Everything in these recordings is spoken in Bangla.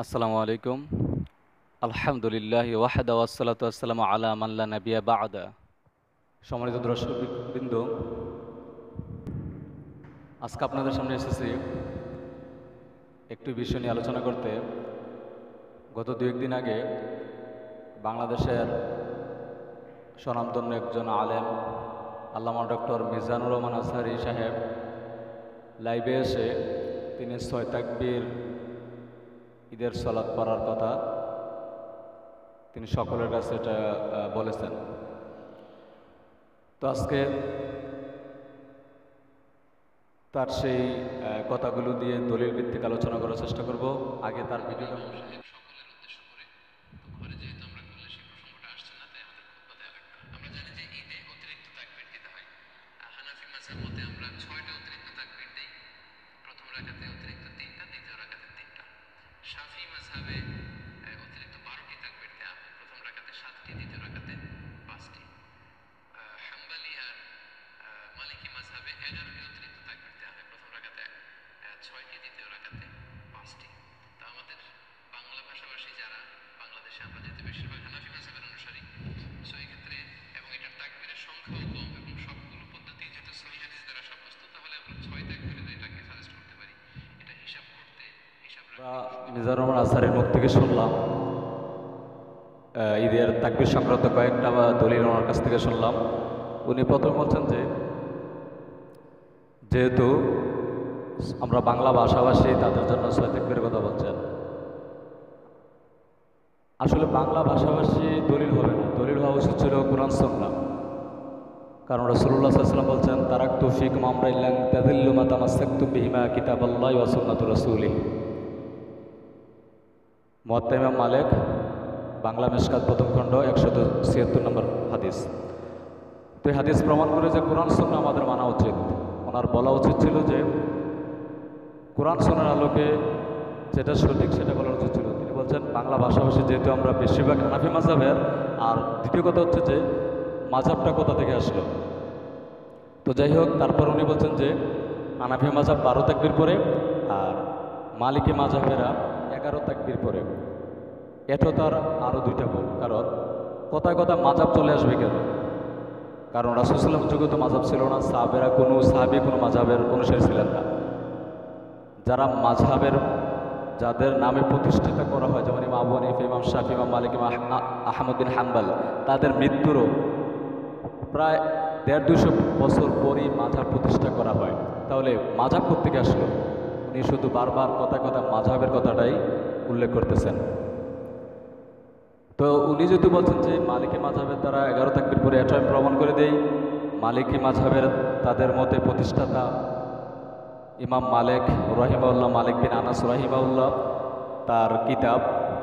আসসালামু আলাইকুম। আলহামদুলিল্লাহ ওয়াহদা ওয়াসসালাতু ওয়াসসালামু আলা মান লা নাবিয়্যা বা'দা। সম্মানিত দর্শকবৃন্দ, আজকে আপনাদের সামনে এসেছি একটি বিষয় নিয়ে আলোচনা করতে। গত দু-একদিন আগে বাংলাদেশের স্বনামধন্য একজন আলেম আল্লামা ডক্টর মিজানুর রহমান আজহারী সাহেব লাইভে এসে তিনি ৬ তাকবীর ঈদের সালাত পড়ার কথা তিনি সকলের কাছে এটা বলেছেন। তো আজকে তার সেই কথাগুলো দিয়ে দলিল ভিত্তিক আলোচনা করার চেষ্টা করব। আগে তার ভিডিওটা মিজানুর রহমান আজহারীর মুখ থেকে শুনলাম, ঈদের তাকবীর সংক্রান্ত কয়েকটা দলিল ওনার কাছ থেকে শুনলাম। উনি প্রথম বলছেন যে যেহেতু আমরা বাংলা ভাষাভাষী তাদের জন্য ৬ তাকবীরের কথা বলছেন। আসলে বাংলা ভাষাভাষী দলিল হবে না, দলিল হওয়া উচিত ছিল কুরআন সুন্নাহ। কারণ রাসূলুল্লাহ সাল্লাল্লাহু আলাইহি ওয়াসাল্লাম বলছেন, তারাকতু ফীকুম আমরাইন লান তাযিল্লু মা তামাসসাকতুম বিহিমা কিতাবাল্লাহি ওয়া সুন্নাতুর রাসূলিহি। মুওয়াত্তা ইমাম মালিক, বাংলা মিশকাত প্রথম খণ্ড ১৭৬ নম্বর হাদিস। তো এই হাদিস প্রমাণ করে যে কোরআন সুন্নাহ আমাদের মানা উচিত। ওনার বলা উচিত ছিল যে কোরআন সুন্নাহর আলোকে যেটা সঠিক সেটা বলার উচিত ছিল। তিনি বলছেন বাংলা ভাষাভাষী যেহেতু আমরা বেশিরভাগ হানাফি মাযহাবের, আর দ্বিতীয় কথা হচ্ছে যে মাযহাবটা কোথা থেকে আসলো। তো যাই হোক, তারপর উনি বলছেন যে হানাফি মাযহাব ১২ তাকবীর পরে আর মালিকি মাযহাবেরা ১১ তাকবীর পরে। এটা তার আরও দুইটা ভুল। কারণ কথায় কথা মাযহাব চলে আসবে কেন? কারণ রাসূল সাল্লাল্লাহু আলাইহি ওয়াসাল্লাম যুগে তো মাযহাব ছিল না, সাহাবী কোনো মাযহাবের অনুসারী ছিলেন না। যারা মাযহাবের যাদের নামে প্রতিষ্ঠিত করা হয়, যেমন ইমাম আবু হানিফা, ইমাম শাফি, ইমাম মালিক, ইমাম আহমদ বিন হাম্বল, তাদের মৃত্যুরও প্রায় ১৫০ বছর পরই মাযহাব প্রতিষ্ঠা করা হয়। তাহলে মাযহাব কোত্থেকে আসলো? উনি শুধু বারবার কথায় কথা মাযহাবের কথাটাই উল্লেখ করতেছেন। তো উনি যদি বলছেন যে মালিকি মাযহাবের দ্বারা ১১ তাকবীর পরে, এটা আমি প্রমাণ করে দেই। মালিকি মাযহাবের তাদের মতে প্রতিষ্ঠাতা ইমাম মালিক রাহিমাহুল্লাহ, মালিক বিন আনাস রাহিমাহুল্লাহ, তার কিতাব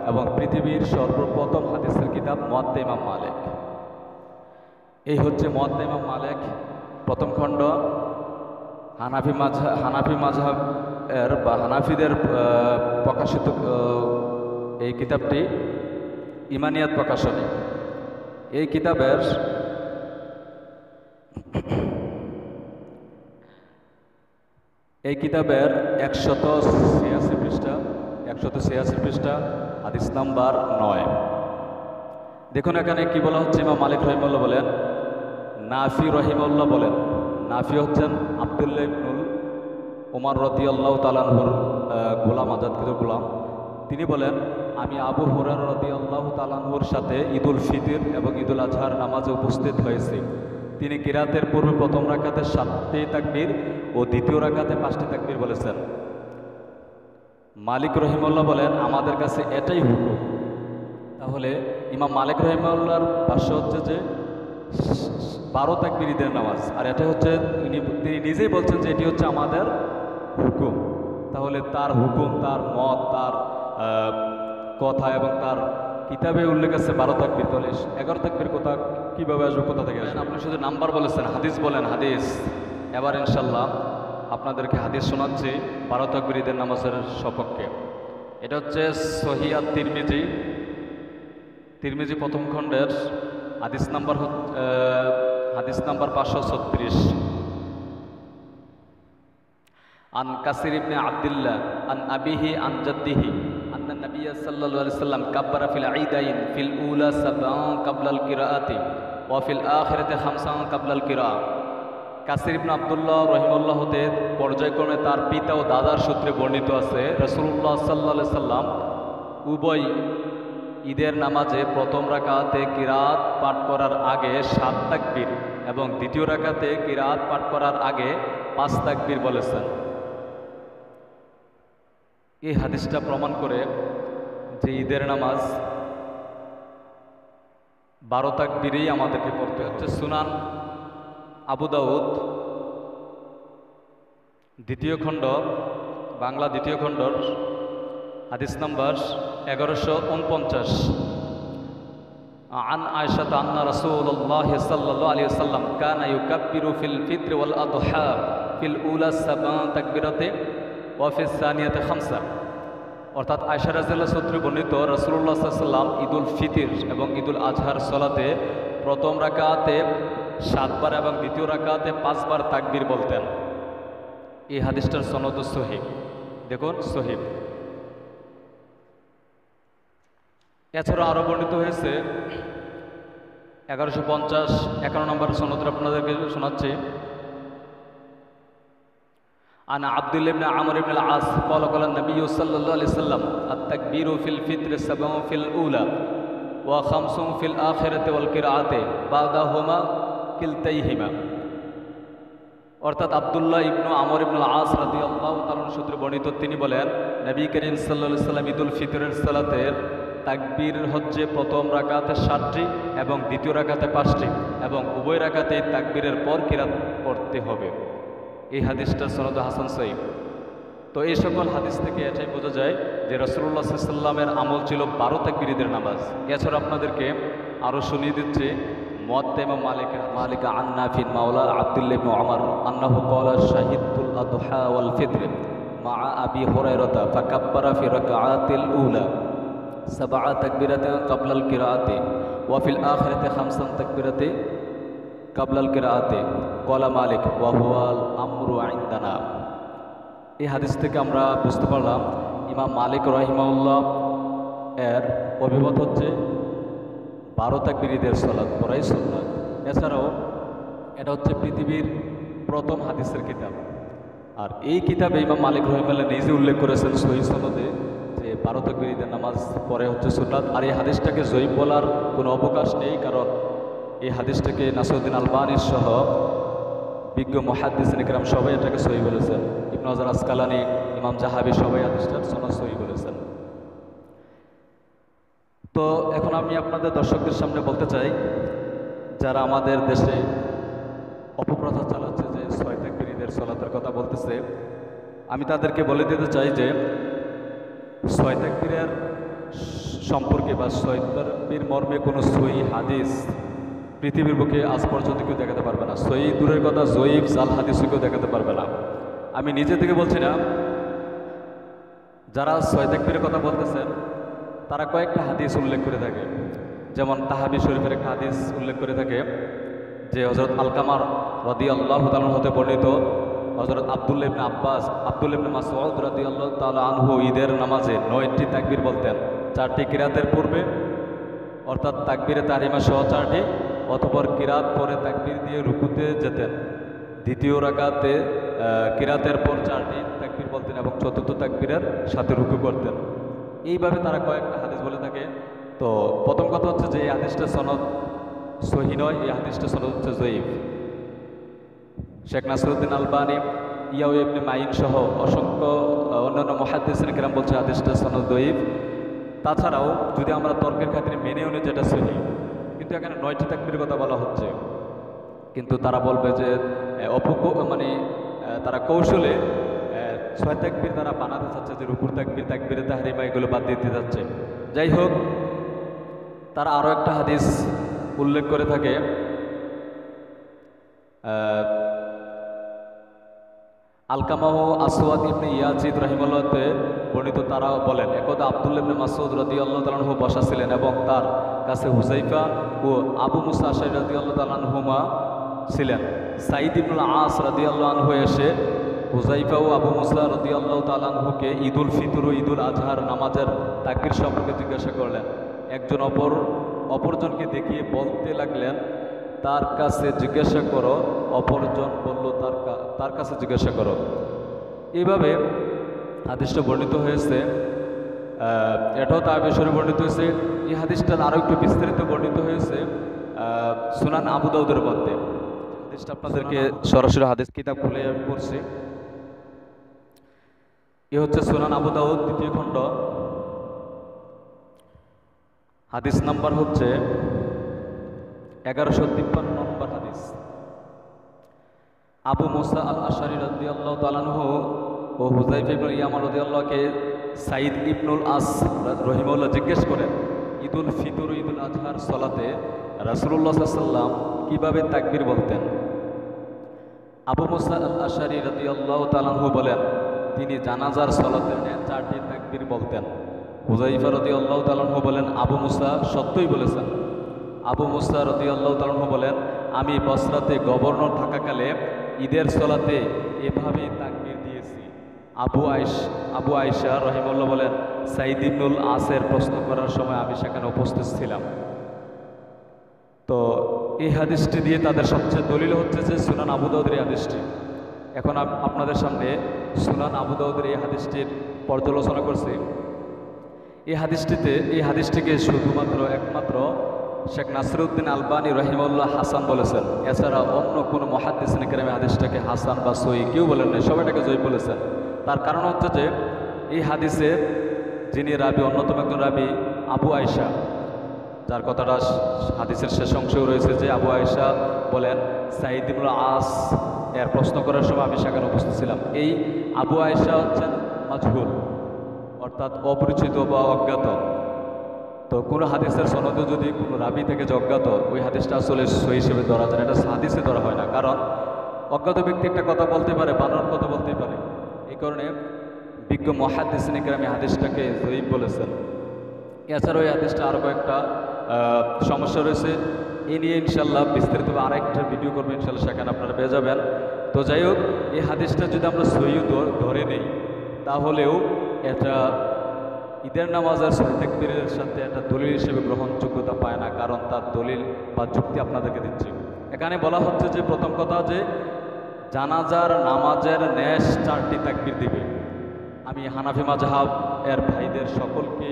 এবং পৃথিবীর সর্বপ্রথম হাদিসের কিতাব মুওয়াত্তা ইমাম মালিক। এই হচ্ছে মুওয়াত্তা ইমাম মালিক প্রথম খণ্ড। হানাফি মাযহাবের বা হানাফিদের প্রকাশিত এই কিতাবটি ইমানিয়াত প্রকাশনী। এই কিতাবের এই কিতাবের ১৮৬ পৃষ্ঠা, হাদিস নাম্বার ৯। দেখুন এখানে কি বলা হচ্ছে। ইমাম মালিক রহিমাহুল্লাহ বলেন, নাফি রহিমাহুল্লাহ বলেন, নাফি হচ্ছেন আব্দুল্লাহ ইবনুল ওমর রাদিয়াল্লাহু তাআলা আনহুর গোলাম, আজাদকৃত গোলাম। তিনি বলেন, আমি আবু হুরায়রা রাদিয়াল্লাহু তাআলা আনহুর সাথে ঈদুল ফিতর এবং ঈদুল আজহার নামাজে উপস্থিত হয়েছি। তিনি কিরাতের পূর্বে প্রথম রাকাতে ৭টি তাকবীর ও দ্বিতীয় রাকাতে ৫টি তাকবীর বলেছেন। মালিক রহিমাহুল্লাহ বলেন, আমাদের কাছে এটাই হুকুম। তাহলে ইমাম মালিক রহিমাহুল্লাহর ভাষ্য হচ্ছে যে ১২ তাকবীর ঈদের নামাজ, আর এটা হচ্ছে তিনি নিজেই বলছেন যে এটি হচ্ছে আমাদের হুকুম। তাহলে তার হুকুম, তার মত, তার কথা এবং তার কিতাবে উল্লেখ আছে ১২ তাকবীর। তাহলে ১১ তাকবীর কথা কীভাবে আসবে, কোথা থেকে আসবে? আপনি শুধু নাম্বার বলেছেন, হাদিস বলেন, হাদিস। এবার ইনশাল্লাহ আপনাদেরকে হাদিস শোনাচ্ছি ১২ তাকবীর ঈদের নামাজের সপক্ষে। এটা হচ্ছে সহিহ তিরমিজি প্রথম খণ্ডের হাদিস নাম্বার ৫৩৬। আন কাসির ইবনে আব্দুল্লাহ আন আবিহি আন জাদ্দিহি আন্নান النبي صلى الله عليه وسلم كبر في العيدين في الأولى 7 قبل القراءة وفي الآخرة 5 قبل القراءة। কাসির ইবনে আব্দুল্লাহ রহিমাহুল্লাহ হতে পর্যায়ক্রমে তার পিতা ও দাদার সূত্রে বর্ণিত আছে রাসূলুল্লাহ সাল্লাল্লাহু আলাইহি সাল্লাম উভয় ঈদের নামাজে প্রথম রাকাতে কিরাত পাঠ করার আগে 7 তাকবীর এবং দ্বিতীয় রাকাতে কিরাত পাঠ করার আগে 5 তাকবীর বলেছেন। এই হাদিসটা প্রমাণ করে যে ঈদের নামাজ 12 তাকবীরেই আমাদেরকে পড়তে হচ্ছে। সুনান আবু দাউদ দ্বিতীয় খণ্ড বাংলা দ্বিতীয় খণ্ডর হাদিস নাম্বার 1149 عن عائشة أن رسول الله صلى الله عليه وسلم كان يكبر في الفطر والأضحى في الأولى 7 تكبيرات وفي الثانية 5। অর্থাৎ আয়েশা রাদিয়াল্লাহু সূত্রে বর্ণিত রাসূলুল্লাহ সাল্লাল্লাহু আলাইহি ওয়াসাল্লাম ঈদুল ফিতর এবং ঈদুল আজহার সালাতে প্রথম রাকাতে 7 বার এবং দ্বিতীয় রাকাতে 5 বার তাকবীর বলতেন। এই হাদিসটার সনদ সহিহ, দেখুন সহিহ। এছাড়া আরও বর্ণিত হয়েছে 1150 51 নম্বর সনদে আপনাদেরকে শোনাচ্ছি। عن عبد الله بن عمرو بن العاص قال قال النبي صلى الله عليه وسلم التكبير في الفطر 7 في الأولى و5 في الآخرة والقراءة بعدهما كلتيهما। অর্থাৎ আব্দুল্লাহ ইবনু আমর ইবনুল আস রাদিয়াল্লাহু তাআলা সূত্রে বর্ণিত, তিনি বলেন নবী করিম সাল্লাল্লাহু আলাইহি ওয়াসাল্লাম ঈদুল ফিতরের সালাতের তাকবীর হচ্ছে প্রথম রাকাতে 7টি এবং দ্বিতীয় রাকাতে 5টি এবং উভয় রাকাতেই তাকবীরের পর কিরাত পড়তে হবে। এই হাদিসটা সনদ হাসান সহিহ। তো এই সকল হাদিস থেকে এটাই বোঝা যায় যে রাসূলুল্লাহ সাল্লাল্লাহু আলাইহি ওয়াসাল্লামের আমল ছিল 12 তাকবীর ঈদের নামাজ। এছাড়া আপনাদেরকে আরও শুনিয়ে দিচ্ছে মুয়াত্তা ইমাম মালিক আন নাফি মাওলা আব্দুল্লাহ ইবনে ওমর আন্নাহু ক্বালা শাহিদতুল আদহা ওয়াল ফিতর মা আবি হুরায়রা ফাকাব্বারা ফি রাকাআতিল উলা 7 তাকবীরাত ক্বাবলাল কিরাআতি ওয়া ফিল আখিরাতি 5 তাকবীরাত ক্বাবলাল কিরাআতি ক্বালা মালিক ওয়া হুয়াল আমরু ইনদানা। এই হাদিস থেকে আমরা বুঝতে পারলাম ইমাম মালিক রাহিমাহুল্লাহ এর অভিমত হচ্ছে 12 তাকবীর ঈদের সালাত পড়াই সুন্নাত। এছাড়াও এটা হচ্ছে পৃথিবীর প্রথম হাদিসের কিতাব। আর এই কিতাবে ইমাম মালিক রাহিমাহুল্লাহ নিজে উল্লেখ করেছেন সহিহ সনদে যে 12 তাকবীর ঈদের নামাজ পড়ে হচ্ছে সুন্নাত। আর এই হাদিসটাকে জয়ীফ বলার কোনো অবকাশ নেই, কারণ এই হাদিসটাকে নাসিরউদ্দিন আলবানী সহ বিজ্ঞ মুহাদ্দিসিন ইকরাম সবাই এটাকে সহিহ বলেছেন। ইবনে হাজার আসকালানী, ইমাম জাহাবি সবাই হাদিসটার সনদ সহিহ বলেছেন। তো এখন আমি আপনাদের দর্শকদের সামনে বলতে চাই, যারা আমাদের দেশে অপপ্রচার চালাচ্ছে যে 6 তাকবীর ঈদের সালাতের কথা বলতেছে, আমি তাদেরকে বলে দিতে চাই যে 6 তাকবীরের সম্পর্কে বা 6 তাকবীর মর্মে কোনো সহিহ হাদিস পৃথিবীর বুকে আজ পর্যন্ত কেউ দেখাতে পারবে না। সহিহ দূরের কথা, জয়ীফ জাল হাদিসও কেউ দেখাতে পারবে না। আমি নিজে থেকে বলছি না, যারা 6 তাকবীরের কথা বলতেছেন তারা কয়েকটা হাদিস উল্লেখ করে থাকে। যেমন তাহাবি শরীফের একটা হাদিস উল্লেখ করে থাকে যে হযরত আলকামার রাদিয়াল্লাহু তাআলা হতে বর্ণিত হযরত আব্দুল্লাহ ইবনে আব্বাস, আব্দুল্লাহ ইবনে মাসউদ রাদিয়াল্লাহু তাআলা আনহু ঈদের নামাজে 9টি তাকবীর বলতেন, 4টি কিরাতের পূর্বে অর্থাৎ তাকবীরে তাহরিমা সহ 4টি, অতঃপর কিরাত পরে তাকবীর দিয়ে রুকুতে যেতেন, দ্বিতীয় রাকাতে কিরাতের পর 4টি তাকবীর বলতেন এবং চতুর্থ তাকবীরের সাথে রুকু করতেন। এইভাবে তারা কয়েকটা হাদিস বলে থাকে। তো প্রথম কথা হচ্ছে যে এই হাদিসটা সনদ সহিহ নয়, এই হাদিসটা সনদ হচ্ছে জয়ীফ। শেখ নাসিরউদ্দিন আলবানী, ইয়াহইয়া ইবনে মাইন সহ অসংখ্য অন্যান্য মুহাদ্দিসিন কিরাম বলছে হাদিসটা সনদ জয়ীফ। তাছাড়াও যদি আমরা তর্কের খাতিরে মেনেও নিই যেটা সহিহ, কিন্তু এখানে 9টি তাকবীরের কথা বলা হচ্ছে, কিন্তু তারা বলবে যে তারা কৌশলে 6 তাকবীর তারা বানাতে চাচ্ছে, যে রুকুর তাকবীর, তাকবীরে তাহরিমা এগুলো বাদ দিতে যাচ্ছে। যাই হোক, তারা আরও একটা হাদিস উল্লেখ করে থাকে আলকামাহ আসওয়াদ ইবনে ইয়াজিদ রাহিমাহুল্লাহতে বর্ণিত, তারা বলেন একদা আব্দুল্লাহ ইবনে মাসউদ রাদিয়াল্লাহু তাআলা আনহু বসা ছিলেন এবং তার কাছে হুযাইফা ও আবু মুসা আশআরী রাদিয়াল্লাহু তাআলা আনহুমা ছিলেন। সাঈদ ইবনুল আস রাদিয়াল্লাহু আনহু এসে হুযাইফা ও আবু মুসা রাদিয়াল্লাহু তাআলা আনহুকে ঈদুল ফিতর ও ঈদুল আজহার নামাজের তাকবীর সম্পর্কে জিজ্ঞাসা করলেন। একজন অপরজনকে দেখিয়ে বলতে লাগলেন, তার কাছে জিজ্ঞাসা করো। অপরজন বলল, তার কাছে জিজ্ঞাসা করো। এইভাবে হাদিসটা বর্ণিত হয়েছে। এটাও তাবিশরে বর্ণিত হয়েছে। এই হাদিসটার আরও একটু বিস্তারিত বর্ণিত হয়েছে সুনান আবু দাউদের মধ্যে। হাদিসটা আপনাদেরকে সরাসরি হাদিস কিতাব খুলে আমি পড়ছি। এ হচ্ছে সুনান আবু দাউদ 2য় খণ্ড, হাদিস নাম্বার হচ্ছে 1153 নম্বর হাদিস। আবু মুসা আল আশআরী রাদিয়াল্লাহু তাআলা আনহু ও হুযাইফা ইবনে ইয়ামান রাদিয়াল্লাহুকে সাঈদ ইবনুল আস রাহিমাহুল্লাহ জিজ্ঞেস করেন, ঈদুল ফিতর ও ঈদুল আজহার সালাতে রাসূলুল্লাহ সাল্লাল্লাহু আলাইহি ওয়াসাল্লাম কিভাবে তাকবীর বলতেন। আবু মুসা আল আশআরী রাদিয়াল্লাহু তাআলা আনহু বলেন, তিনি জানাজার সালাতে 4টি তাকবীর বলতেন। হুযাইফা রাদিয়াল্লাহু তাআলা আনহু বলেন, আবু মুসা সত্যই বলেছেন। আবু মুসা রাদিয়াল্লাহু তাআলা আনহু বলেন, আমি বসরাতে গভর্নর থাকাকালে ঈদের সালাতে এভাবেই তাকবীর দিয়েছি। আবু আয়েশা রাহিমাহুল্লাহ বলেন, সাঈদ ইবনুল আসের প্রশ্ন করার সময় আমি সেখানে উপস্থিত ছিলাম। তো এই হাদিসটি দিয়ে তাদের সবচেয়ে দলিল হচ্ছে যে সুনান আবু দাউদের এই হাদিসটি। এখন আপনাদের সামনে সুনান আবু দাউদের এই হাদিসটির পর্যালোচনা করছি। এই হাদিসটিকে শুধুমাত্র একমাত্র শেখ নাসিরউদ্দিন আলবানী রাহিমাহুল্লাহ হাসান বলেছেন। এছাড়া অন্য কোনো মুহাদ্দিসিন কেরাম হাদিসটাকে হাসান বা সহিহ কেউ বলেন নাই, সবাই এটাকে জয়ী বলেছেন। তার কারণ হচ্ছে যে এই হাদিসে যিনি রাবি, অন্যতম একজন রাবি আবু আয়েশা, যার কথাটা হাদিসের শেষ অংশেও রয়েছে যে আবু আয়েশা বলেন, সাঈদ ইবনুল আস এর প্রশ্ন করার সময় আমি সেখানে উপস্থিত ছিলাম। এই আবু আয়েশা হচ্ছেন মাজহুল, অর্থাৎ অপরিচিত বা অজ্ঞাত। তো কোনো হাদিসের সনদে যদি কোনো রাবি থেকে যে অজ্ঞাত, ওই হাদিসটা আসলে সহিহ হিসেবে ধরা যায় না, এটা হাদিসে ধরা হয় না। কারণ অজ্ঞাত ব্যক্তি একটা কথা বলতে পারে, বানানোর কথা বলতেই পারে। এই কারণে বিজ্ঞ মুহাদ্দিসিন কেরাম হাদিসটাকে জয়ীফ বলেছেন। এছাড়াও এই হাদিসটা আরও কয়েকটা সমস্যা রয়েছে। এ নিয়ে ইনশাল্লাহ বিস্তারিতভাবে আরেকটা ভিডিও করবো ইনশাল্লাহ, সেখানে আপনারা পেয়ে যাবেন। তো যাই হোক, এই হাদিসটা যদি আমরা সহিহ ধরে নেই, তাহলেও এটা ঈদের নামাজের সহিহ তাকবীরের সাথে একটা দলিল হিসেবে গ্রহণযোগ্যতা পায় না, কারণ তার দলিল বা যুক্তি আপনাদেরকে দিচ্ছি। এখানে বলা হচ্ছে যে প্রথম কথা যে জানাজার নামাজের ন্যাস 4টি তাকবীর দিবে। আমি হানাফি মাযহাব এর ভাইদের সকলকে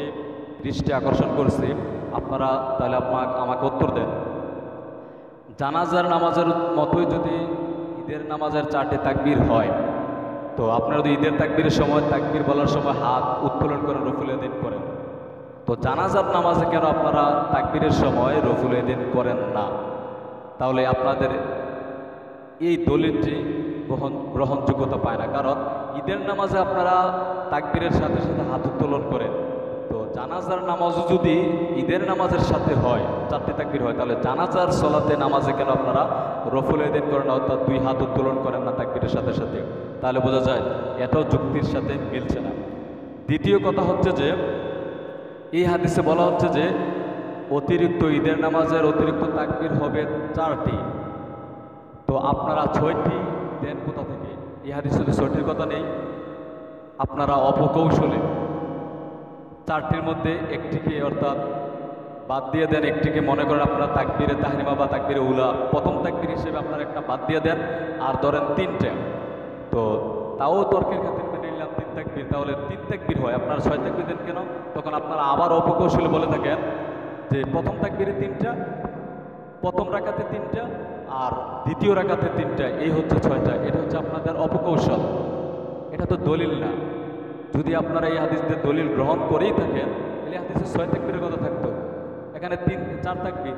দৃষ্টি আকর্ষণ করছি, আপনারা তাহলে আমাকে উত্তর দেন। জানাজার নামাজের মতোই যদি ঈদের নামাজের 4টি তাকবীর হয়, তো আপনারা যদি ঈদের তাকবীরের সময় তাকবীর বলার সময় হাত উত্তোলন করেন, রফুল ইয়াদাইন করেন, তো জানাজার নামাজে কেন আপনারা তাকবীরের সময় রফুল ইয়াদাইন করেন না? তাহলে আপনাদের এই দলিলটি গ্রহণযোগ্যতা পায় না। কারণ ঈদের নামাজে আপনারা তাকবীরের সাথে সাথে হাত উত্তোলন করেন, তো জানাজার নামাজও যদি ঈদের নামাজের সাথে হয়, 4টি তাকবীর হয়, তাহলে জানাজার সালাতে নামাজে কেন আপনারা রফুল ইয়াদাইন করেন না, অর্থাৎ 2 হাত উত্তোলন করেন না তাকবীরের সাথে সাথে? তাহলে বোঝা যায় এটাও যুক্তির সাথে মিলছে না। দ্বিতীয় কথা হচ্ছে যে এই হাদিসে বলা হচ্ছে যে অতিরিক্ত ঈদের নামাজের অতিরিক্ত তাকবীর হবে 4টি, তো আপনারা 6টি দেন কোথা থেকে? এই হাদিসে 6টির কথা নেই, আপনারা অপকৌশলে 4টির মধ্যে একটিকে অর্থাৎ বাদ দিয়ে দেন, একটিকে মনে করেন আপনারা তাকবীরে তাহরিমা বা তাকবীরে উলা প্রথম তাকবীর হিসেবে আপনারা একটা বাদ দিয়ে দেন, আর ধরেন 3টে, তো তাও তর্কের খাতিরে মেনে নিলাম 3 তাকবীর, তাহলে 3 তাকবীর হয়, আপনারা 6 তাকবীর দেন কেন? তখন আপনারা আবার অপকৌশলে বলে থাকেন যে প্রথম তাকবীরে 3টা, প্রথম রাকাতে 3টা, আর দ্বিতীয় রাকাতে 3টা, এই হচ্ছে 6টা। এটা হচ্ছে আপনাদের অপকৌশল, এটা তো দলিল না। যদি আপনারা এই হাদিসদের দলিল গ্রহণ করেই থাকেন, তাহলে হাদিসে 6 তাকবীরের কথা থাকতো, এখানে 4 তাকবীর।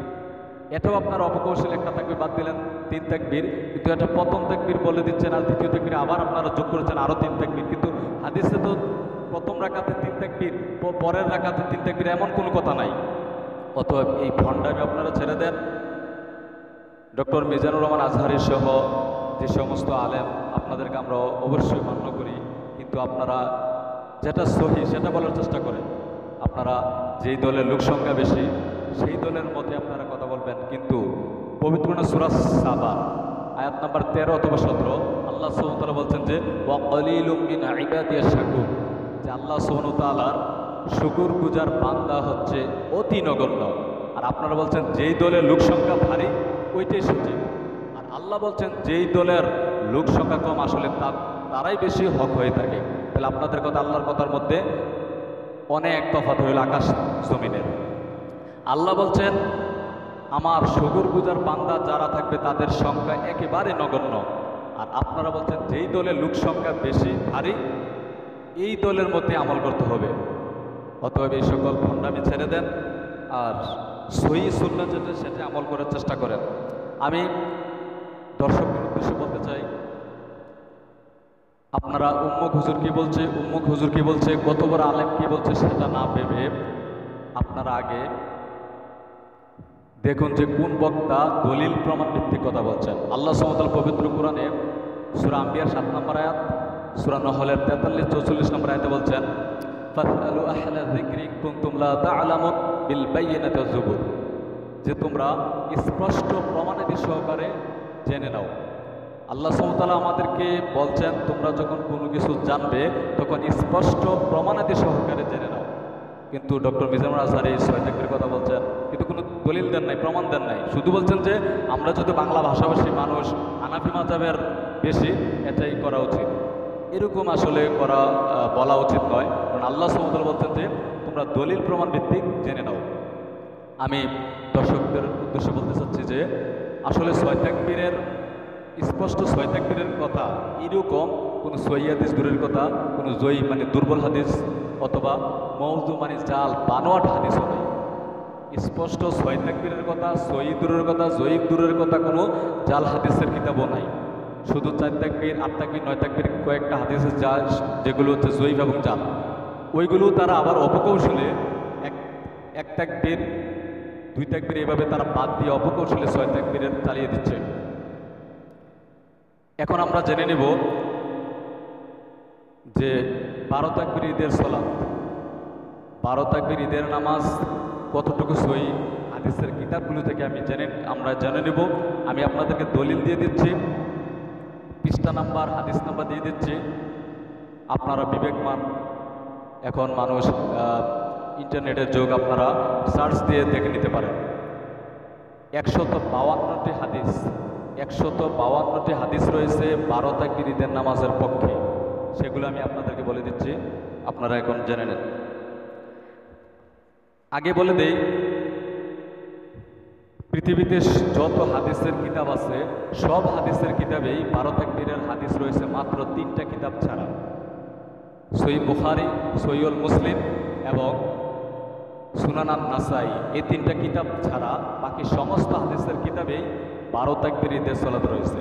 এটাও আপনারা অপকৌশলে একটা তাকবীর বাদ দিলেন, 3 তাকবীর, কিন্তু এটা প্রথম তাকবীর বলে দিচ্ছেন, আর দ্বিতীয় তাকবীর আবার আপনারা যোগ করেছেন আরও 3 তাকবীর। কিন্তু হাদিসে তো প্রথম রাকাতে 3 তাকবীর, পরের রাকাতে 3 তাকবীর, এমন কোনো কথা নাই। অতএব এই ভণ্ডামি আপনারা ছেড়ে দেন। ডক্টর মিজানুর রহমান আজহারী সহ যে সমস্ত আলেম, আপনাদেরকে আমরা অবশ্যই মান্য করি, কিন্তু আপনারা যেটা সহিহ সেটা বলার চেষ্টা করেন। আপনারা যেই দলের লোক সংখ্যা বেশি সেই দলের মতে আপনারা কথা বলবেন, কিন্তু পবিত্র সূরা সাবা আয়াত নাম্বার 13 অথবা 17 আল্লাহ সুবহানাহু ওয়া তাআলা বলছেন যে ওয়া কলিলুম মিন ইবাদিয়াশ শাকুর, যে আল্লাহ সুবহানাহু ওয়া তাআলার শুকর গুজার বান্দা হচ্ছে অতি নগণ্য। আর আপনারা বলছেন যেই দলের লোক সংখ্যা ভারী ওইটাই সঠিক, আর আল্লাহ বলছেন যেই দলের লোক সংখ্যা কম আসলে তারাই বেশি হক হয়ে থাকে। তাহলে আপনাদের কথা আল্লাহর কথার মধ্যে অনেক তফাৎ হইল আকাশ জমিনের। আল্লাহ বলছেন আমার শুকর গুজার বান্দা যারা থাকবে তাদের সংখ্যা একেবারে নগণ্য, আর আপনারা বলছেন যেই দলের লোক সংখ্যা বেশি ভারী এই দলের মধ্যে আমল করতে হবে। অতএব এই সকল ভণ্ডামি ছেড়ে দেন আর সহিহ সুন্নাহ যেটা সেটা আমল করার চেষ্টা করেন। আমি দর্শকদের উদ্দেশ্যে বলতে চাই, আপনারা উম্মুক হুজুর কি বলছে, উম্মুক হুজুর কি বলছে, কত বড় আলেম কি বলছে সেটা না ভেবে আপনারা আগে দেখুন যে কোন বক্তা দলিল প্রমাণ ভিত্তিক কথা বলছেন। আল্লাহ সুবহানাহু ওয়া তাআলা পবিত্র কোরআনে সূরা আম্বিয়ার 7 নম্বর আয়াত, সূরা নহলের 43-44 নম্বর আয়াতে বলছেন ফাসআলু আহলা যিকরি কুনতুম লা তা'লামুন বিল বায়িনাতি ওয়াজ জুবুর, যে তোমরা স্পষ্ট প্রমাণাদি সহকারে জেনে নাও। আল্লাহ সুবহানাহু ওয়া তাআলা আমাদেরকে বলছেন তোমরা যখন কোনো কিছু জানবে তখন স্পষ্ট প্রমাণাদি সহকারে জেনে নাও। কিন্তু ডক্টর মিজানুর আজহারি সৈয়দের কথা বলছেন, কিন্তু কোনো দলিল দেন নাই, প্রমাণ দেন নাই, শুধু বলছেন যে আমরা যদি বাংলা ভাষাভাষী মানুষ হানাফি মাযহাবের বেশি এটাই করা উচিত। এরকম আসলে করা বলা উচিত নয়, কারণ আল্লাহ সুবহানাহু ওয়া তাআলা বলছেন যে তোমরা দলিল প্রমাণ ভিত্তিক জেনে নাও। আমি দর্শকদের উদ্দেশ্যে বলতে চাচ্ছি যে আসলে ছয় তাকবীরের স্পষ্ট ছয় তাকবীরের কথা এরকম কোনো সহিহ হাদিস দূরের কথা, কোনো মানে দুর্বল হাদিস অথবা মওযু মানে জাল বানোয়াট হাদিসও নেই। স্পষ্ট ছয় তাকবীরের কথা, সহিহ দূরের কথা, জয়ীফ দূরের কথা, কোনো জাল হাদিসের কিতাবও নাই। শুধু 4 তাকবীর, 8 তাকবীর, 9 তাকবীর কয়েকটা হাদিসের জাল যেগুলো হচ্ছে জয়ীফ এবং জাল, ওইগুলো তারা আবার অপকৌশলে এক তাকবীর, 2 তাকবীর এভাবে তারা বাদ দিয়ে অপকৌশলে 6 তাকবীরের চালিয়ে দিচ্ছে। এখন আমরা জেনে নেব যে 12 তাকবীর ঈদের সালাত, 12 তাকবীর ঈদের নামাজ কতটুকু সহিহ হাদিসের কিতাবগুলো থেকে আমরা জেনে নেব। আমি আপনাদেরকে দলিল দিয়ে দিচ্ছি, পৃষ্ঠা নাম্বার, হাদিস নাম্বার দিয়ে দিচ্ছি, আপনারা বিবেকমান। এখন মানুষ ইন্টারনেটের যুগ, আপনারা সার্চ দিয়ে দেখে নিতে পারেন। 152টি হাদিস, 152টি হাদিস রয়েছে 12 তাকবীর ঈদের নামাজের পক্ষে, সেগুলো আমি আপনাদেরকে বলে দিচ্ছি, আপনারা এখন জেনে নেন। আগে বলে দেই, পৃথিবীতে যত হাদিসের কিতাব আছে সব হাদিসের কিতাবেই 12 তাকবীরের হাদিস রয়েছে মাত্র 3টা কিতাব ছাড়া, সহিহ বুখারী, সহিহুল মুসলিম এবং সুনান আন-নাসাই। এই 3টা কিতাব ছাড়া বাকি সমস্ত হাদিসের কিতাবেই 12 তাকবীর ঈদের সালাত রয়েছে।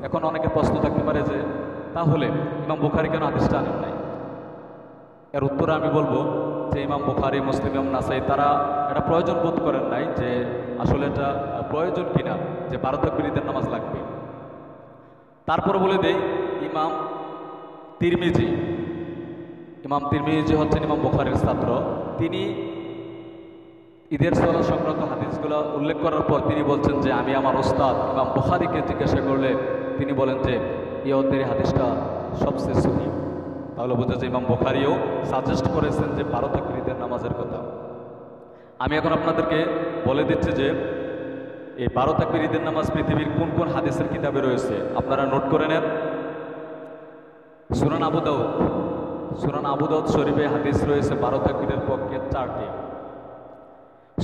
এখন অনেকে প্রশ্ন থাকতে পারে যে তাহলে ইমাম বুখারী কেন হাদিসটা আনেন নাই? এর উত্তরে আমি বলবো যে ইমাম বুখারী, মুসলিম এবং নাসাই তারা এটা প্রয়োজন বোধ করেন নাই যে আসলে এটা প্রয়োজন কিনা যে 12 তাকবীর ঈদের নামাজ লাগবে। তারপর বলে দেই ইমাম তিরমিজি হচ্ছেন ইমাম বুখারীর ছাত্র। তিনি ঈদের সালাত সংক্রান্ত হাদিসগুলো উল্লেখ করার পর তিনি বলছেন যে আমি আমার ওস্তাদ ইমাম বুখারীকে জিজ্ঞাসা করলে তিনি বলেন যে এই অধ্যায়ের হাদিসটা সবচেয়ে সহিহ। তাহলে বোঝা যায় ইমাম বুখারীও সাজেস্ট করেছেন যে 12 তাকবীর ঈদের নামাজের কথা। আমি এখন আপনাদেরকে বলে দিচ্ছি যে এই 12 তাকবীর ঈদের নামাজ পৃথিবীর কোন কোন হাদিসের কিতাবে রয়েছে, আপনারা নোট করে নেন। সুনান আবু দাউদ শরীফে হাদিস রয়েছে 12 তাকবীরের পক্ষে 4টি।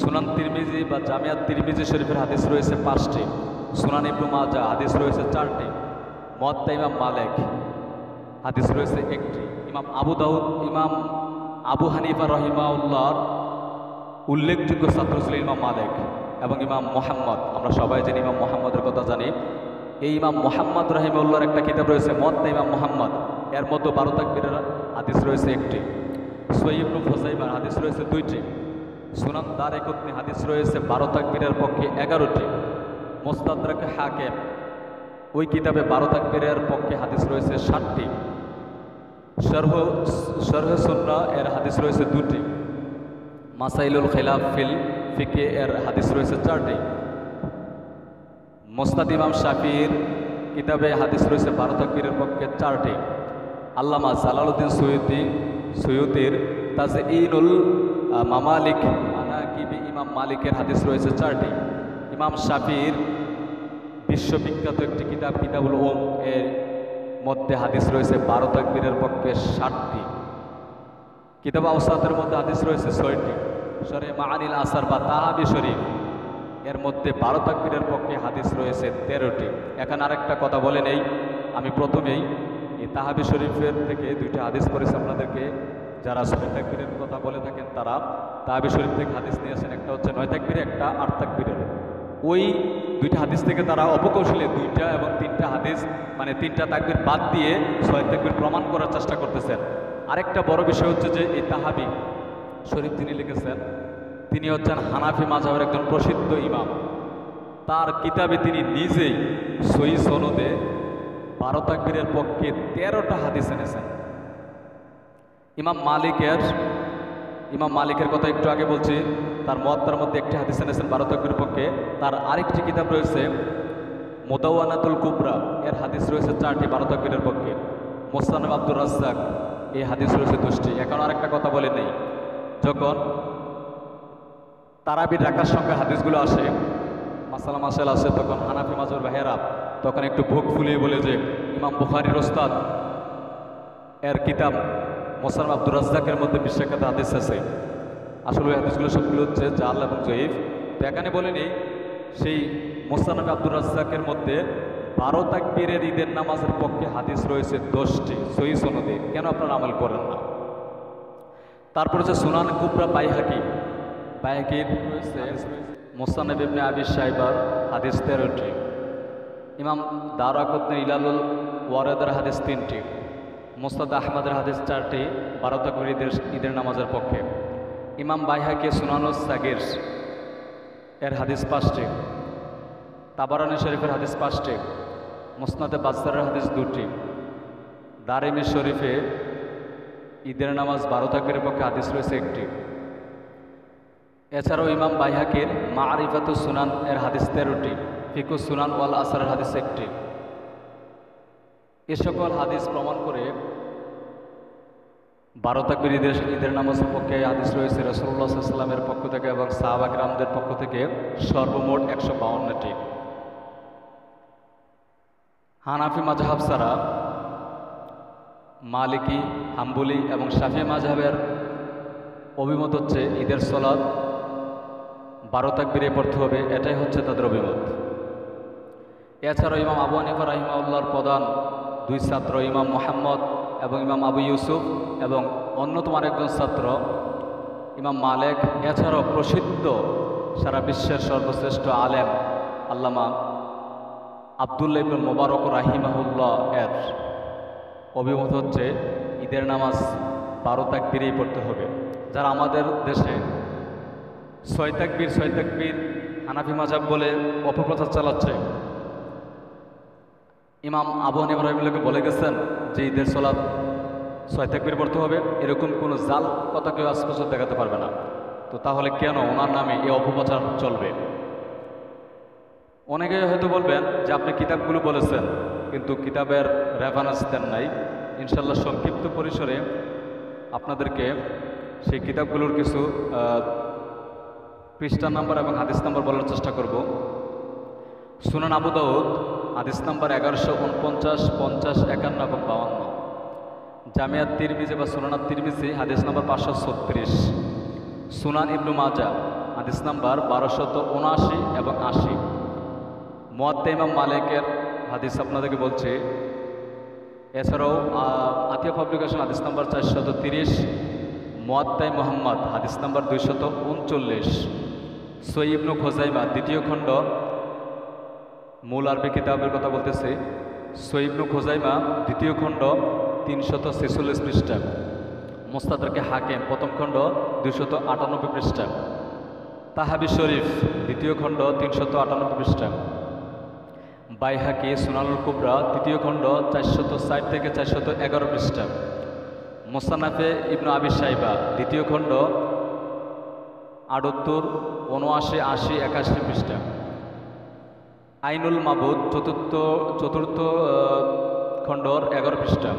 সুনান তিরমিজি বা জামিয়াত তিরমিজি শরীফের হাদিস রয়েছে 5টি। সুনান ইবনে মাজাহ হাদিস রয়েছে 4টি। মুয়াত্তা ইমাম মালিক হাদিস রয়েছে 1টি। ইমাম আবু হানিফা রাহিমাহুল্লাহর উল্লেখযোগ্য ছাত্র ছিলেন ইমাম মালিক এবং ইমাম মুহাম্মদ। আমরা সবাই জানি ইমাম মুহাম্মদের কথা জানি। এই ইমাম মুহাম্মদ রাহিমাহুল্লাহর একটা কিতাব রয়েছে মুয়াত্তা ইমাম মুহাম্মদ, এর মধ্যে 12 তাকবীরের হাদিস রয়েছে 1টি। সহিহ ইবনে খুযাইমার হাদিস রয়েছে 2টি। সুনান দারকুতনি হাদিস রয়েছে 12 তাকবীরের পক্ষে 11টি। মুস্তাদরাক হাকিম ওই কিতাবে 12 তাকবীরের পক্ষে হাদিস রয়েছে 7টি। শরহ সুন্নাহ এর হাদিস রয়েছে 2টি। মাসাইলুল খিলাফ ফিল ফিকহ এর হাদিস রয়েছে 4টি। মুসনাদ ইমাম শাফিঈর কিতাবে হাদিস রয়েছে 12 তাকবীরের পক্ষে 4টি। আল্লামা জালালউদ্দিন সৈয়দের তাজঈনুল মামালিক মানাকিবি ইমাম মালিকের হাদিস রয়েছে 4টি। ইমাম শাফির বিশ্ববিখ্যাত একটি কিতাব কিতাবুল উম এর মধ্যে হাদিস রয়েছে 12 তাকবীরের পক্ষে 60টি। কিতাব আওসাতের মধ্যে হাদিস রয়েছে 6টি। শরীহ মাআনিল আসার বা তাহাবি শরীফ এর মধ্যে 12 তাকবীরের পক্ষে হাদিস রয়েছে 13টি। এখানে আরেকটা কথা বলে নেই, আমি প্রথমেই এই তাহাবি শরীফের থেকে 2টি হাদিস পড়েছি আপনাদেরকে। যারা 6 তাকবীরের কথা বলে থাকেন তারা তাহাবি শরীফ থেকে হাদিস নিয়েছেন, একটা হচ্ছে 9 তাকবীরের, একটা 8 তাকবীরের। ওই 2টা হাদিস থেকে তারা অপকৌশলে 2টা এবং 3টা হাদিস মানে 3টা তাকবীর বাদ দিয়ে 6 তাকবীর প্রমাণ করার চেষ্টা করতেছেন। আরেকটা বড় বিষয় হচ্ছে যে এই তাহাবি শরীফ যিনি লিখেছেন তিনি হচ্ছেন হানাফি মাযহাবের একজন প্রসিদ্ধ ইমাম। তার কিতাবে তিনি নিজেই সহিহ সনদে 12 তাকবীরের পক্ষে 13টা হাদিস এনেছেন। ইমাম মালিকের কথা একটু আগে বলছি, তার মুয়াত্তার মধ্যে একটি হাদিস এনেছেন 12 তাকবীরের পক্ষে। তার আরেকটি কিতাব রয়েছে মুদাওয়ানাতুল কুবরা, এর হাদিস রয়েছে 4টি 12 তাকবীরের পক্ষে। মুসনাদ আব্দুর রাজ্জাক এই হাদিস রয়েছে 10টি। এখন আরেকটা কথা বলে নেই, যখন তারাবির রাকাত সংখ্যা হাদিসগুলো আসে, মাসালা মাসাল আসে, তখন হানাফি মাযহাবের ভাইয়েরা তখন একটু বুক ফুলিয়ে বলে যে ইমাম বুখারীর ওস্তাদ এর কিতাব মুসনাদ আব্দুর রাজ্জাকের মধ্যে বিশ্বখ্যাত হাদিস আছে। আসলে ওই হাদিসগুলো সবগুলো হচ্ছে জাল এবং জয়ীফ। তো এখানে বলেনি সেই মুসনাদ আব্দুর রাজ্জাকের মধ্যে 12 তাকবীরের ঈদের নামাজের পক্ষে হাদিস রয়েছে 10টি সহিহ সনদে। কেন আপনারা আমল করেন না? তারপর হচ্ছে সুনান কুবরা বাইহাকির রয়েছে মুসনাদ ইবনে আবি শাইবার হাদিস 13টি। ইমাম দারাকুতনি ইলালুল ওয়ারাদের হাদিস 3টি। মুসনাদ আহমদের হাদিস 4টি 12 তাকবীর ঈদের নামাজের পক্ষে। ইমাম বাইহাকি সুনানুস সাগির এর হাদিস 5টি। তাবারানী শরীফের হাদিস 5টি। মুসনাদে বাজ্জারের হাদিস 2টি। দারিমি শরীফে ঈদের নামাজ 12 তাকবীরের পক্ষে হাদিস রয়েছে 1টি। এছাড়াও ইমাম বাইহাকির মারিফাতুস সুনান এর হাদিস 13টি। ফিকুস সুনান ওয়াল আসারের হাদিস 1টি। এ সকল হাদিস প্রমাণ করে 12 তাকবীর ঈদের নামাজের পক্ষে হাদিস রয়েছে রাসূলুল্লাহ সাল্লাল্লাহু আলাইহি ওয়াসাল্লামের পক্ষ থেকে এবং সাহাবা কিরামদের পক্ষ থেকে সর্বমোট 152টি। হানাফি মাযহাব ছাড়া মালিকি, হাম্বলি এবং শাফিঈ মাযহাবের অভিমত হচ্ছে ঈদের সালাত 12 তাকবীরে পড়তে হবে, এটাই হচ্ছে তাদের অভিমত। এছাড়াও ইমাম আবু হানিফা রাহিমাহুল্লাহর প্রধান 2 ছাত্র ইমাম মুহাম্মদ এবং ইমাম আবু ইউসুফ এবং অন্যতম আরেকজন ছাত্র ইমাম মালিক, এছাড়াও প্রসিদ্ধ সারা বিশ্বের সর্বশ্রেষ্ঠ আলেম আল্লামা আব্দুল্লাহ ইবনে মুবারক রাহিমাহুল্লাহ এর অভিমত হচ্ছে ঈদের নামাজ 12 তাকবীরেই পড়তে হবে। যারা আমাদের দেশে 6 তাকবীর হানাফি মাযহাব বলে অপপ্রচার চালাচ্ছে, ইমাম আবু হানিফা রাহিমাহুল্লাহকে বলে গেছেন যে ঈদের সালাত 6 তাকবীর পড়তে হবে, এরকম কোনো জাল কথা কেউ আজ পর্যন্ত দেখাতে পারবে না। তো তাহলে কেন ওনার নামে এই অপপ্রচার চলবে? অনেকে হয়তো বলবেন যে আপনি কিতাবগুলো বলেছেন কিন্তু কিতাবের রেফারেন্স দেন নাই। ইনশাল্লাহ সংক্ষিপ্ত পরিসরে আপনাদেরকে সেই কিতাবগুলোর কিছু পৃষ্ঠা নাম্বার এবং হাদিস নাম্বার বলার চেষ্টা করব। সুনান আবু দাউদ হাদিস নাম্বার 1149, 50, 51 এবং 52। জামিয়াত তিরমিজি বা সুনানাত তিরমিজি হাদিস নাম্বার 536। সুনান ইবনু মাজাহ হাদিস নাম্বার 1279 এবং 80। মুয়াত্তা ইমাম মালিকের হাদিস আপনাদেরকে বলছে। এছাড়াও আতিয়া পাবলিকেশন হাদিস নাম্বার 430। মুয়াত্তাই মুহাম্মদ হাদিস নাম্বার 239। সহিহ ইবনু খুজাইমা 2য় খণ্ড, মূল আরবি কিতাবের কথা বলতেছে, সহিহ ইবনু খুজাইমা 2য় খণ্ড 346 পৃষ্ঠা। মুস্তাদরাকে হাকিম 1ম খণ্ড 298 পৃষ্ঠা। তাহাবি শরীফ 2য় খণ্ড 398 পৃষ্ঠা। বাইহাকি সুনানুল কুবরা 3য় খণ্ড 460 থেকে 411 পৃষ্ঠা। মুসান্নাফে ইবনু আবি শাইবা 2য় খণ্ড 78, 79, 80, 81 পৃষ্ঠা। আইনুল মাবুদ চতুর্থ খণ্ডর 11 পৃষ্ঠা,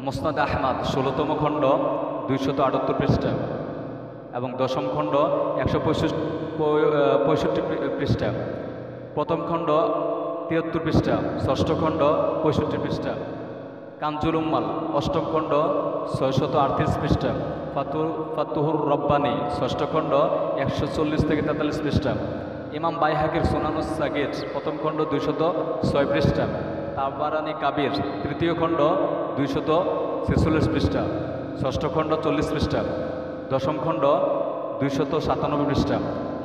মুসনাদ আহমদ 16তম খণ্ড 278 পৃষ্ঠা এবং 10ম খণ্ড 165 পৃষ্ঠা, প্রথম খণ্ড 73 পৃষ্ঠা, ষষ্ঠ খণ্ড 65 পৃষ্ঠা, কানজুল উম্মাল 8ম খণ্ড 638 পৃষ্ঠা, ফাতুহুর রব্বানি 6ষ্ঠ খণ্ড 140 থেকে 43 পৃষ্ঠা, ইমাম বাইহাকির সুনানুস সাগীর প্রথম খণ্ড 206 পৃষ্ঠা, তাবারানি কাবির 3য় খণ্ড 246 পৃষ্ঠা, ষষ্ঠ খণ্ড 40 পৃষ্ঠা, 10ম খণ্ড 297 পৃষ্ঠা,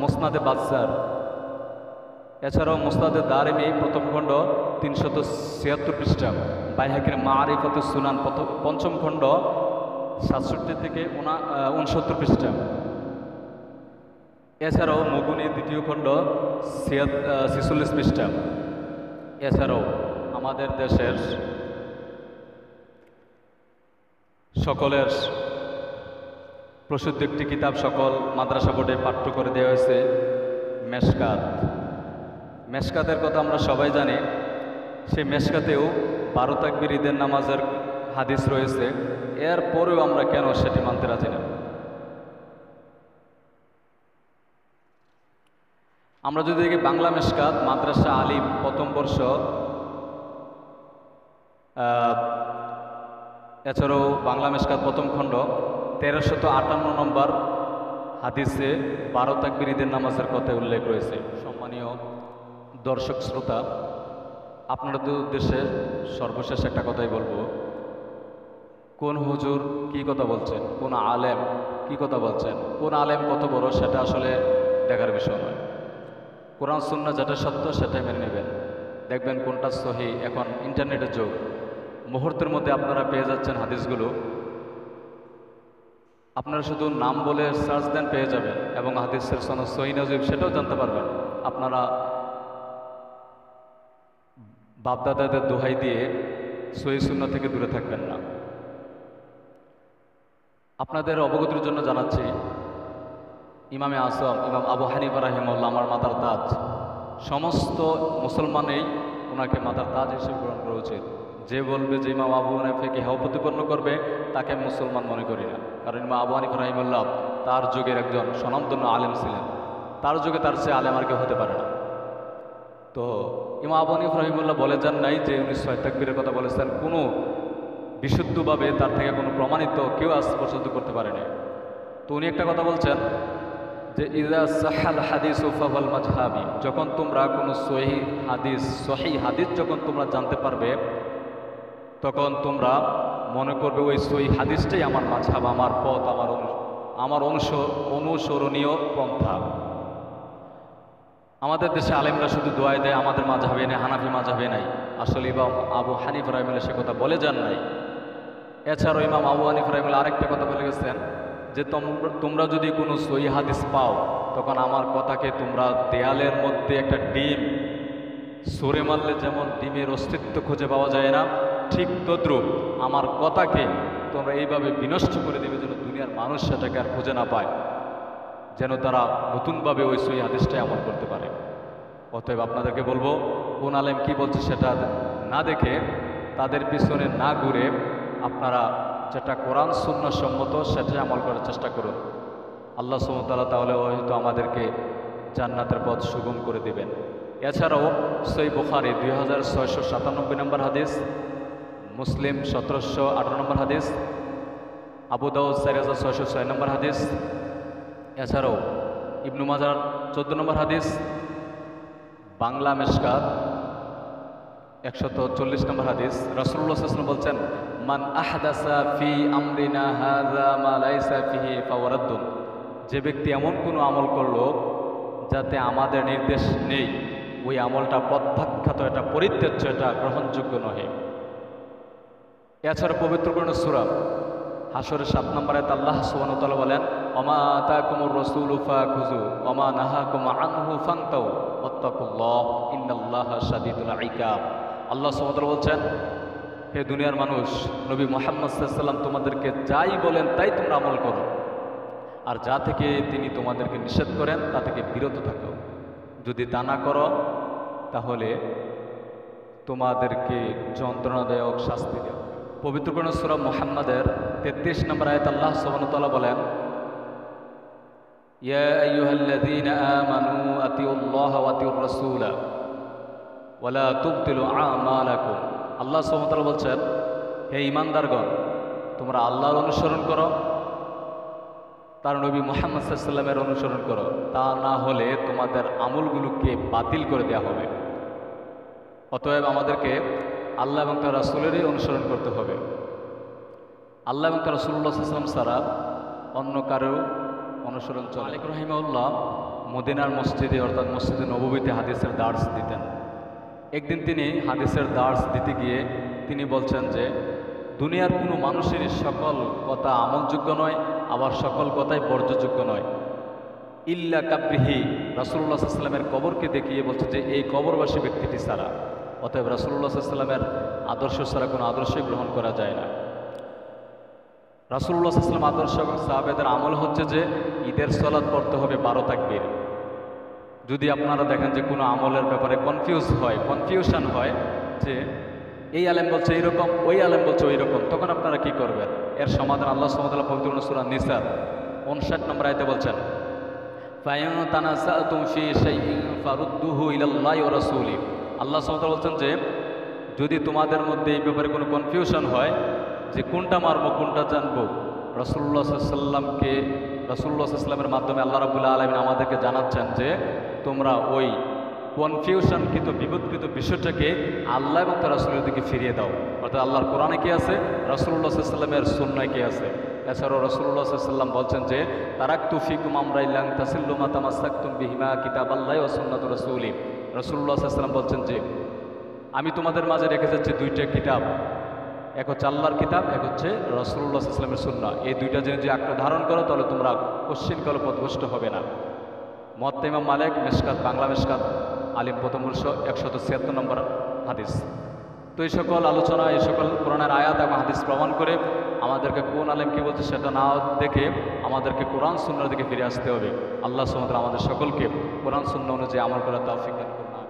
মুসনাদে বাজ্জার, এছাড়াও মুসনাদে দারিমি প্রথম খণ্ড 376 পৃষ্ঠা, বাইহাকির মারিফাতুস সুনান পঞ্চম খণ্ড 67 থেকে 69 পৃষ্ঠা, এছাড়াও মুগুনি 2য় খণ্ড 46 পৃষ্ঠা। এছাড়াও আমাদের দেশের সকলের প্রসিদ্ধ একটি কিতাব সকল মাদ্রাসা বোর্ডে পাঠ্য করে দেওয়া হয়েছে, মেশকাত। মেশকাতের কথা আমরা সবাই জানি। সেই মেশকাতেও 12 তাকবীর ঈদের নামাজের হাদিস রয়েছে, এরপরেও আমরা কেন সেটি মানতে রাজি না? আমরা যদি দেখি বাংলা মেশকাত মাদ্রাসা আলিম প্রথম বর্ষ, এছাড়াও বাংলা মেশকাত প্রথম খণ্ড 1358 নম্বর হাদিসে 12 তাকবীর ঈদের নামাজের কথা উল্লেখ রয়েছে। সম্মানীয় দর্শক শ্রোতা, আপনাদের উদ্দেশ্যে সর্বশেষ একটা কথাই বলবো, কোন হুজুর কি কথা বলছেন, কোন আলেম কি কথা বলছেন, কোন আলেম কত বড় সেটা আসলে দেখার বিষয় নয়। কোরআন সুন্নাহ যেটা সত্য সেটাই মেনে নেবেন, দেখবেন কোনটা সহি। এখন ইন্টারনেটের যুগ, মুহূর্তের মধ্যে আপনারা পেয়ে যাচ্ছেন হাদিসগুলো। আপনারা শুধু নাম বলে সার্চ দেন, পেয়ে যাবেন, এবং হাদিসের সনদ সহি না সহিহ সেটাও জানতে পারবেন। আপনারা বাপদাদাদের দোহাই দিয়ে সহি সুন্নাহ থেকে দূরে থাকবেন না। আপনাদের অবগতির জন্য জানাচ্ছি, ইমামে আজম ইমাম আবু হানিফা রাহিমাহুল্লাহ আমার মাতার তাজ। সমস্ত মুসলমানেই ওনাকে মাতার তাজ হিসেবে গ্রহণ করা উচিত। যে বলবে যে ইমাম আবু হানিফাকে হেয় প্রতিপন্ন করবে, তাকে মুসলমান মনে করি না। কারণ ইমাম আবু হানিফা রাহিমাহুল্লাহ তার যুগের একজন স্বনামধন্য আলেম ছিলেন, তার যুগে তার চেয়ে আলেম আর কেউ হতে পারে না। তো ইমাম আবু হানিফা রাহিমাহুল্লাহ বলে যান নাই যে উনি 6 তাকবীরের কথা বলেছেন, কোনো বিশুদ্ধভাবে তার থেকে কোনো প্রমাণিত কেউ আজ পর্যন্ত করতে পারেনি। তো উনি একটা কথা বলছেন যে ইজা সাহাল হাদিসু ফাওয়াল মাজহাবি, যখন তোমরা কোনো সহি হাদিস যখন তোমরা জানতে পারবে, তখন তোমরা মনে করবে ওই সহি হাদিসটাই আমার মাঝহাব, আমার পথ, আমার অনুসরণীয় পন্থা। আমাদের দেশে আলেমরা শুধু দোয়াই দেয় আমাদের মাঝহাবে নেই, হানাফি মাঝহাবে নাই। আসলে ইমাম আবু হানিফা রাহিমাহুল্লাহ সে কথা বলে যান নাই। এছাড়াও ইমাম আবু হানিফা রাহিমাহুল্লাহ আরেকটা কথা বলে গেছেন যে তোমরা যদি কোনো সহি হাদিস পাও, তখন আমার কথাকে তোমরা দেয়ালের মধ্যে একটা ডিম সরে মারলে যেমন ডিমের অস্তিত্ব খুঁজে পাওয়া যায় না, ঠিক তদ্রূপ আমার কথাকে তোমরা এইভাবে বিনষ্ট করে দেবে যেন দুনিয়ার মানুষ সেটাকে আর খুঁজে না পায়, যেন তারা নতুনভাবে ওই সহি হাদিসটাই আমল করতে পারে। অতএব আপনাদেরকে বলবো, কোন আলেম কি বলছে সেটা না দেখে, তাদের পিছনে না ঘুরে আপনারা যেটা কোরআন সুন্নাহ সম্মত সেটাই আমল করার চেষ্টা করুন। আল্লাহ সুবহানাহু ওয়া তাআলা তাহলে হয়তো আমাদেরকে জান্নাতের পথ সুগম করে দিবেন। এছাড়াও সহিহ বুখারী 2697 নম্বর হাদিস, মুসলিম 1718 নম্বর হাদিস, আবু দাউদ 4606 নম্বর হাদিস, এছাড়াও ইবনু মাজাহ 14 নম্বর হাদিস, বাংলা মেশকাত 140 নম্বর হাদিস। রাসূলুল্লাহ সাল্লাল্লাহু আলাইহি ওয়াসাল্লাম বলছেন, মান আহদাসা ফি আমরিনা হাযা মা লাইসা ফিহি ফাওয়ারাদ্দুন, যে ব্যক্তি এমন কোনো আমল করলো যাতে আমাদের নির্দেশ নেই, ওই আমলটা প্রত্যাখ্যাত, এটা পরিত্যাজ্য, এটা গ্রহণযোগ্য নহে। এছাড়া পবিত্র কোরআনের সূরা হাশরের 7 নম্বর আয়াতে আল্লাহ সুবহানাহু ওয়া তাআলা বলেন, ওমা আতাকুমুর রাসূলু ফাখুযু ওমা নাহাকুম আনহু ফান্তাউ ওয়াত্তাকুল্লাহ ইন্নাল্লাহা শাদীদুল ইকাব। আল্লাহ সুবহানাহু ওয়া তাআলা বলছেন, হে দুনিয়ার মানুষ, নবী মুহাম্মদ সাল্লাল্লাহু আলাইহি ওয়াসাল্লাম তোমাদেরকে যাই বলেন তাই তোমরা আমল করো, আর যা থেকে তিনি তোমাদেরকে নিষেধ করেন তা থেকে বিরত থাকো। যদি তা না করো তাহলে তোমাদেরকে যন্ত্রণাদায়ক শাস্তি দেওয়া। পবিত্র কোরআন সূরা মুহাম্মাদের 33 নম্বর আয়াত আল্লাহ সুবহানাহু ওয়া তাআলা বলেন, ইয়া আইয়ুহাল্লাযীনা আমানু আতিউল্লাহ ওয়া আতিউর রাসূলা ওয়া লা তুবতিলু আমালাকুম। আল্লাহ সুবহানাহু ওয়া তাআলা বলছেন, হে ঈমানদারগণ, তোমরা আল্লাহর অনুসরণ করো, তার নবী মুহাম্মদ সাল্লাল্লাহু আলাইহি ওয়াসাল্লামের অনুসরণ করো, তা না হলে তোমাদের আমলগুলোকে বাতিল করে দেওয়া হবে। অতএব আমাদেরকে আল্লাহ এবং তার রাসূলেরই অনুসরণ করতে হবে। আল্লাহ এবং তার রাসূলুল্লাহ সাল্লাল্লাহু আলাইহি ওয়াসাল্লাম ছাড়া অন্য কারো অনুসরণ চলে। মালিক রাহিমাহুল্লাহ মদিনার মসজিদে অর্থাৎ মসজিদে নববীতে হাদিসের দার্স দিতেন। একদিন তিনি হাদিসের দার্স দিতে গিয়ে তিনি বলছেন যে দুনিয়ার কোনো মানুষেরই সকল কথা আমলযোগ্য নয়, আবার সকল কথাই বর্জ্যযোগ্য নয়, ইল্লা কাবরিহি, রাসূলুল্লাহ সাল্লাল্লাহু আলাইহি ওয়াসাল্লামের কবরকে দেখিয়ে বলছে যে এই কবরবাসী ব্যক্তিটি ছাড়া। অতএব রাসূলুল্লাহ সাল্লাল্লাহু আলাইহি ওয়াসাল্লামের আদর্শ ছাড়া কোনো আদর্শই গ্রহণ করা যায় না। রাসূলুল্লাহ সাল্লাল্লাহু আলাইহি ওয়াসাল্লাম আদর্শ এবং সাহাবাদের আমল হচ্ছে যে ঈদের সালাত পড়তে হবে 12 তাকবীর। যদি আপনারা দেখেন যে কোনো আমলের ব্যাপারে কনফিউশন হয় যে এই আলেম বলছে এইরকম, ওই আলেম বলছে ওই রকম, তখন আপনারা কি করবেন? এর সমাধান আল্লাহ সুবহানাহু ওয়া তাআলা পবিত্র সূরা নিসার 59 নম্বর আয়াতে বলছেন, ফাইন তানাসাতুম ফি শাইইন ফারুদ্দুহু ইলাল্লাহি ওয়া রাসূলি। আল্লাহ সুবহানাহু ওয়া তাআলা বলছেন যে যদি তোমাদের মধ্যে এই ব্যাপারে কোনো কনফিউশন হয় যে কোনটা মারবো কোনটা জানবো, রাসূলুল্লাহ সাল্লাল্লাহু আলাইহি ওয়াসাল্লামকে রাসূলুল্লাহ সাল্লাল্লাহু আলাইহি ওয়াসাল্লামের মাধ্যমে আল্লাহ রাব্বুল আলামিন আমাদেরকে জানাচ্ছেন যে তোমরা ওই কনফিউশনকৃত বিপদকৃত বিষয়টাকে আল্লাহ এবং তার রাসূলের দিকে ফিরিয়ে দাও। অর্থাৎ আল্লাহর কোরআনে কি আছে, রাসূলুল্লাহ সাল্লাল্লাহু আলাইহি ওয়াসাল্লামের সুন্নায় কি আছে। এছাড়াও রাসূলুল্লাহ সাল্লাল্লাহু আলাইহি ওয়াসাল্লাম বলছেন যে তারাকতু ফিকুম আমরাইন লান তাসিল্লু মা তামাসসাকতুম বিহিমা কিতাবাল্লাহি ওয়া সুন্নাতু রাসূলি। রাসূলুল্লাহ সাল্লাল্লাহু আলাইহি ওয়াসাল্লাম বলছেন যে আমি তোমাদের মাঝে রেখে যাচ্ছি দুইটা কিতাব, এক হচ্ছে আল্লাহর কিতাব, এক হচ্ছে রাসূলুল্লাহ সাল্লাল্লাহু আলাইহি ওয়াসাল্লামের সুন্নাহ। এই দুইটা জিনিস যদি আঁকড়ে ধারণ করো তাহলে তোমরা কোশ্চিনকালে পথভ্রষ্ট হবে না। মুয়াত্তা ইমাম মালিক, মেশকাত, বাংলা মেশকাত, আলিম প্রথম বর্ষ 176 নম্বর হাদিস। তো এই সকল আলোচনা, এই সকল কোরআনের আয়াত এবং হাদিস প্রমাণ করে আমাদেরকে কোন আলেম কী বলছে সেটা না দেখে আমাদেরকে কোরআন সুন্নাহর দিকে ফিরে আসতে হবে। আল্লাহ সুবহানাহু ওয়া তাআলা আমাদের সকলকে কোরআন সুন্নাহ অনুযায়ী আমল করার তৌফিক দান করুন।